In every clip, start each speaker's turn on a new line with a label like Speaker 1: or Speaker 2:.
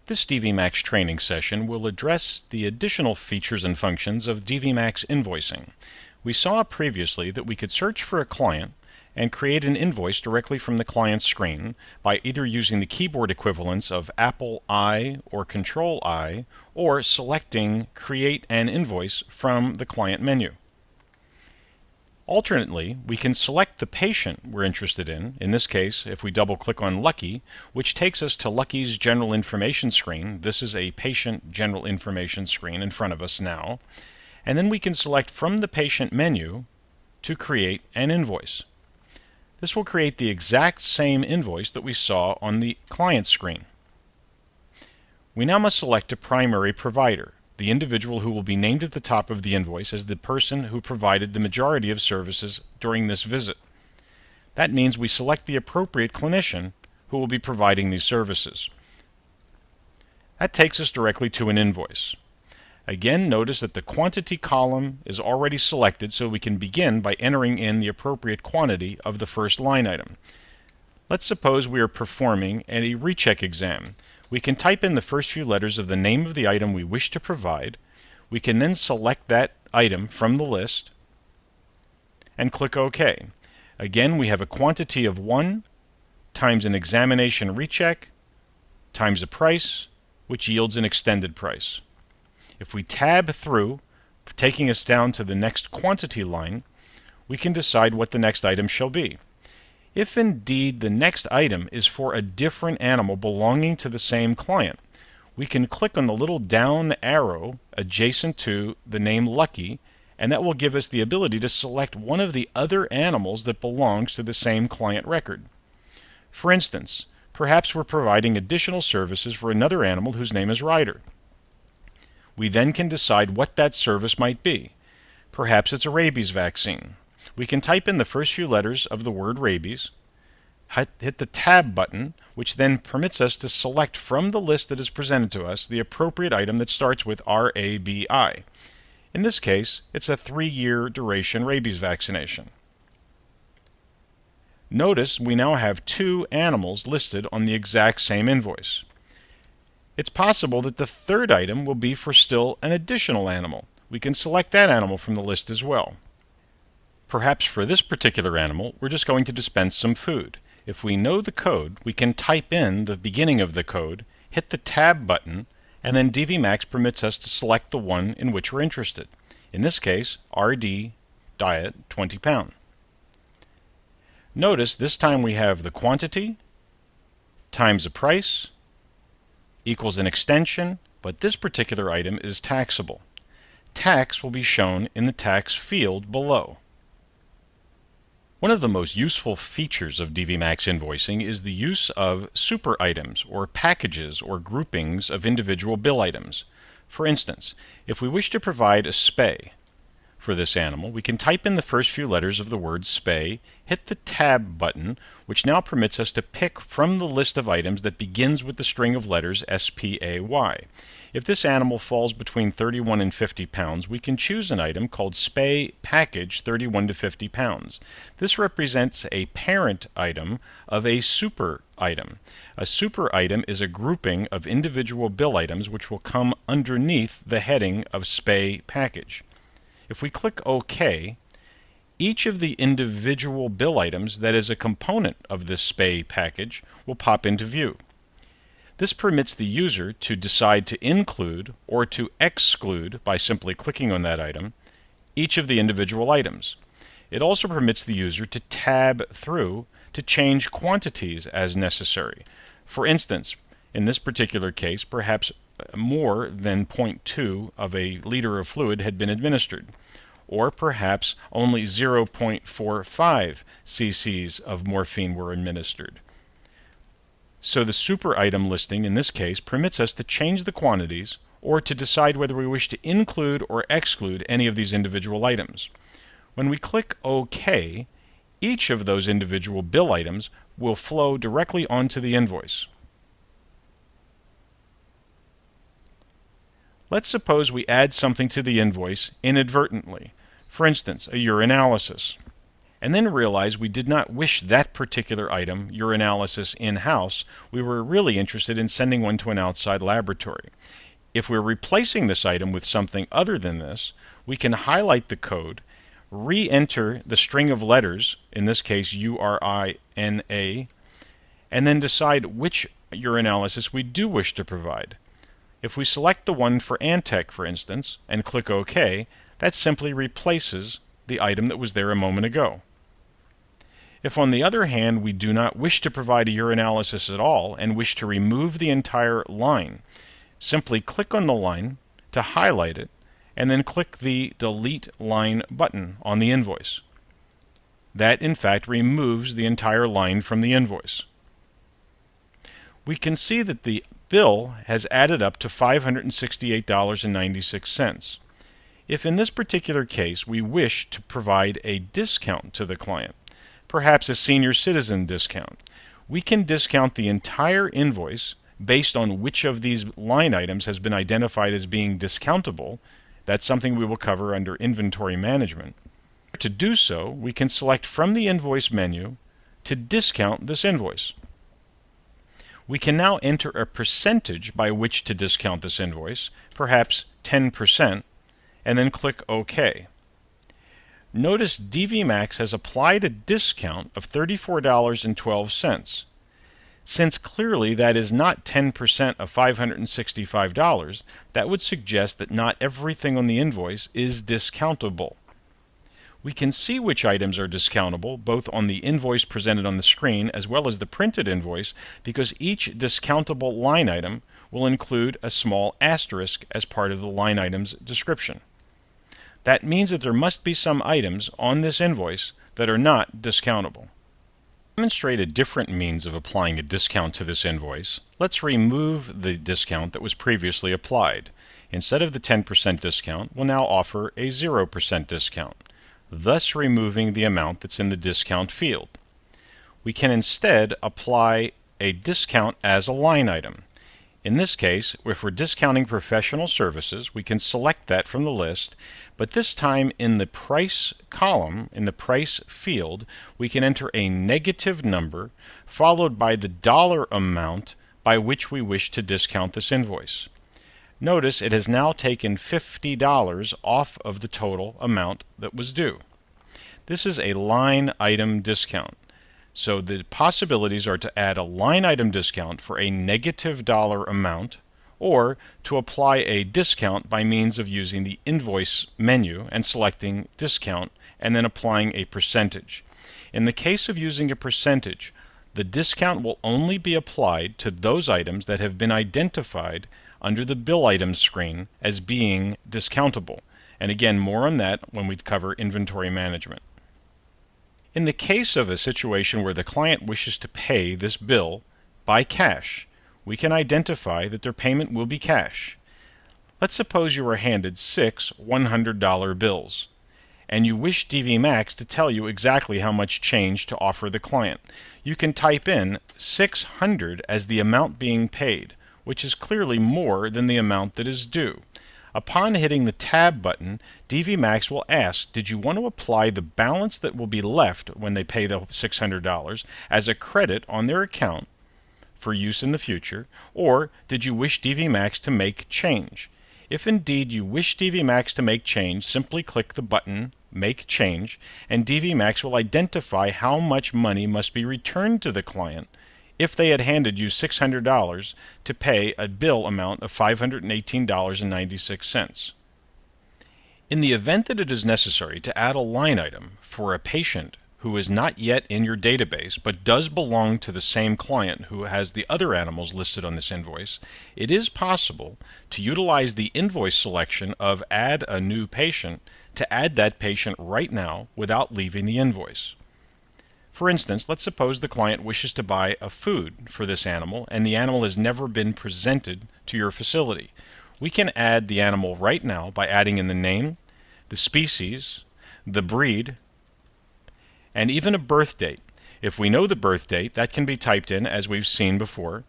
Speaker 1: This DVMax training session will address the additional features and functions of DVMax invoicing. We saw previously that we could search for a client and create an invoice directly from the client screen by either using the keyboard equivalents of Apple I or Control I, or selecting Create an Invoice from the client menu. Alternately, we can select the patient we're interested in this case, if we double-click on Lucky, which takes us to Lucky's General Information screen. This is a patient General Information screen in front of us now. And then we can select from the patient menu to create an invoice. This will create the exact same invoice that we saw on the client screen. We now must select a primary provider, the individual who will be named at the top of the invoice as the person who provided the majority of services during this visit. That means we select the appropriate clinician who will be providing these services. That takes us directly to an invoice. Again, notice that the quantity column is already selected, so we can begin by entering in the appropriate quantity of the first line item. Let's suppose we are performing a recheck exam. We can type in the first few letters of the name of the item we wish to provide. We can then select that item from the list and click OK. Again, we have a quantity of 1 times an examination recheck times a price, which yields an extended price. If we tab through, taking us down to the next quantity line, we can decide what the next item shall be. If indeed the next item is for a different animal belonging to the same client, we can click on the little down arrow adjacent to the name Lucky, and that will give us the ability to select one of the other animals that belongs to the same client record. For instance, perhaps we're providing additional services for another animal whose name is Ryder. We then can decide what that service might be. Perhaps it's a rabies vaccine. We can type in the first few letters of the word rabies, hit the tab button, which then permits us to select from the list that is presented to us the appropriate item that starts with RABI. In this case, it's a 3-year duration rabies vaccination. Notice we now have 2 animals listed on the exact same invoice. It's possible that the third item will be for still an additional animal. We can select that animal from the list as well. Perhaps for this particular animal, we're just going to dispense some food. If we know the code, we can type in the beginning of the code, hit the tab button, and then DVMax permits us to select the one in which we're interested. In this case, RD Diet 20 pound. Notice this time we have the quantity times a price equals an extension, but this particular item is taxable. Tax will be shown in the tax field below. One of the most useful features of DVMax invoicing is the use of super items or packages or groupings of individual bill items. For instance, if we wish to provide a spay for this animal, we can type in the first few letters of the word spay, hit the tab button, which now permits us to pick from the list of items that begins with the string of letters SPAY. If this animal falls between 31 and 50 pounds, we can choose an item called Spay Package 31 to 50 pounds. This represents a parent item of a super item. A super item is a grouping of individual bill items which will come underneath the heading of Spay Package. If we click OK, each of the individual bill items that is a component of this Spay package will pop into view. This permits the user to decide to include or to exclude, by simply clicking on that item, each of the individual items. It also permits the user to tab through to change quantities as necessary. For instance, in this particular case, perhaps more than 0.2 of a liter of fluid had been administered, or perhaps only 0.45 cc's of morphine were administered. So the super item listing in this case permits us to change the quantities or to decide whether we wish to include or exclude any of these individual items. When we click OK, each of those individual bill items will flow directly onto the invoice. Let's suppose we add something to the invoice inadvertently. For instance, a urinalysis. and then realize we did not wish that particular item, urinalysis, in-house. We were really interested in sending one to an outside laboratory. If we're replacing this item with something other than this, we can highlight the code, re-enter the string of letters, in this case URINA, and then decide which urinalysis we do wish to provide. If we select the one for Antec, for instance, and click OK, that simply replaces the item that was there a moment ago. If, on the other hand, we do not wish to provide a urinalysis at all and wish to remove the entire line, simply click on the line to highlight it, and then click the Delete Line button on the invoice. That, in fact, removes the entire line from the invoice. We can see that the bill has added up to $568.96. If in this particular case we wish to provide a discount to the client, perhaps a senior citizen discount, we can discount the entire invoice based on which of these line items has been identified as being discountable. That's something we will cover under inventory management. To do so, we can select from the invoice menu to discount this invoice. We can now enter a percentage by which to discount this invoice, perhaps 10%, and then click OK. Notice DVMax has applied a discount of $34.12. Since clearly that is not 10% of $565, that would suggest that not everything on the invoice is discountable. We can see which items are discountable both on the invoice presented on the screen as well as the printed invoice, because each discountable line item will include a small asterisk as part of the line item's description. That means that there must be some items on this invoice that are not discountable. To demonstrate a different means of applying a discount to this invoice, let's remove the discount that was previously applied. Instead of the 10% discount, we'll now offer a 0% discount, thus removing the amount that's in the discount field. We can instead apply a discount as a line item. In this case, if we're discounting professional services, we can select that from the list, but this time in the price column, in the price field, we can enter a negative number followed by the dollar amount by which we wish to discount this invoice. Notice it has now taken $50 off of the total amount that was due. This is a line item discount. So the possibilities are to add a line item discount for a negative dollar amount, or to apply a discount by means of using the invoice menu and selecting discount and then applying a percentage. In the case of using a percentage, the discount will only be applied to those items that have been identified under the bill items screen as being discountable. And again, more on that when we cover inventory management. In the case of a situation where the client wishes to pay this bill by cash, we can identify that their payment will be cash. Let's suppose you are handed 6 $100 bills, and you wish DVMax to tell you exactly how much change to offer the client. You can type in 600 as the amount being paid, which is clearly more than the amount that is due. Upon hitting the Tab button, DVMax will ask, did you want to apply the balance that will be left when they pay the $600 as a credit on their account for use in the future, or did you wish DVMax to make change? If indeed you wish DVMax to make change, simply click the button Make Change, and DVMax will identify how much money must be returned to the client if they had handed you $600 to pay a bill amount of $518.96. In the event that it is necessary to add a line item for a patient who is not yet in your database but does belong to the same client who has the other animals listed on this invoice, it is possible to utilize the invoice selection of Add a New Patient to add that patient right now without leaving the invoice. For instance, let's suppose the client wishes to buy a food for this animal and the animal has never been presented to your facility. We can add the animal right now by adding in the name, the species, the breed, and even a birth date. If we know the birth date, that can be typed in as we've seen before,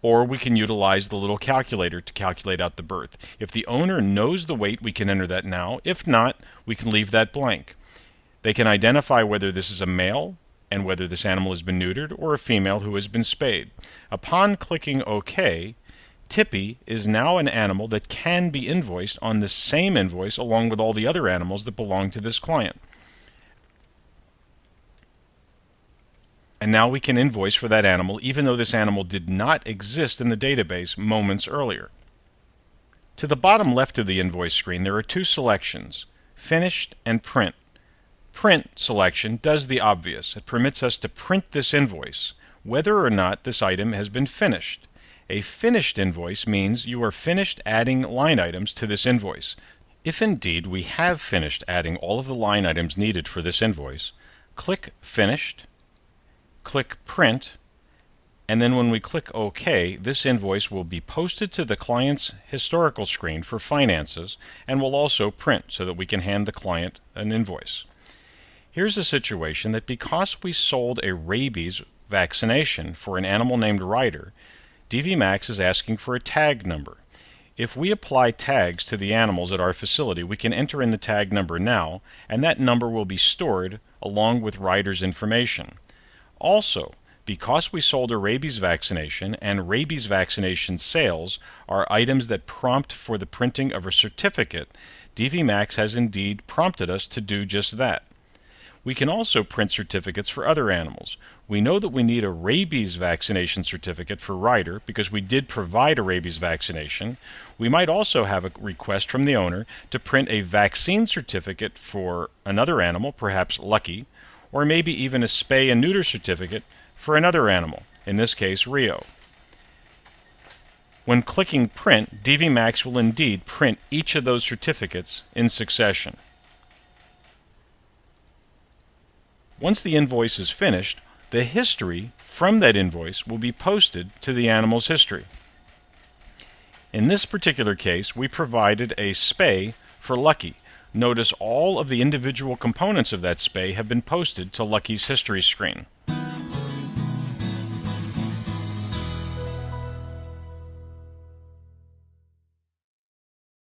Speaker 1: or we can utilize the little calculator to calculate out the birth. If the owner knows the weight, we can enter that now. If not, we can leave that blank. They can identify whether this is a male and whether this animal has been neutered, or a female who has been spayed. Upon clicking OK, Tippy is now an animal that can be invoiced on the same invoice along with all the other animals that belong to this client. And now we can invoice for that animal even though this animal did not exist in the database moments earlier. To the bottom left of the invoice screen there are two selections, Finished and Print. Print selection does the obvious. It permits us to print this invoice, whether or not this item has been finished. A finished invoice means you are finished adding line items to this invoice. If indeed we have finished adding all of the line items needed for this invoice, click Finished, click Print, and then when we click OK, this invoice will be posted to the client's historical screen for finances and will also print so that we can hand the client an invoice. Here's a situation that because we sold a rabies vaccination for an animal named Ryder, DVMax is asking for a tag number. If we apply tags to the animals at our facility, we can enter in the tag number now, and that number will be stored along with Ryder's information. Also, because we sold a rabies vaccination, and rabies vaccination sales are items that prompt for the printing of a certificate, DVMax has indeed prompted us to do just that. We can also print certificates for other animals. We know that we need a rabies vaccination certificate for Ryder because we did provide a rabies vaccination. We might also have a request from the owner to print a vaccine certificate for another animal, perhaps Lucky, or maybe even a spay and neuter certificate for another animal, in this case Rio. When clicking Print, DVMax will indeed print each of those certificates in succession. Once the invoice is finished, the history from that invoice will be posted to the animal's history. In this particular case, we provided a spay for Lucky. Notice all of the individual components of that spay have been posted to Lucky's history screen.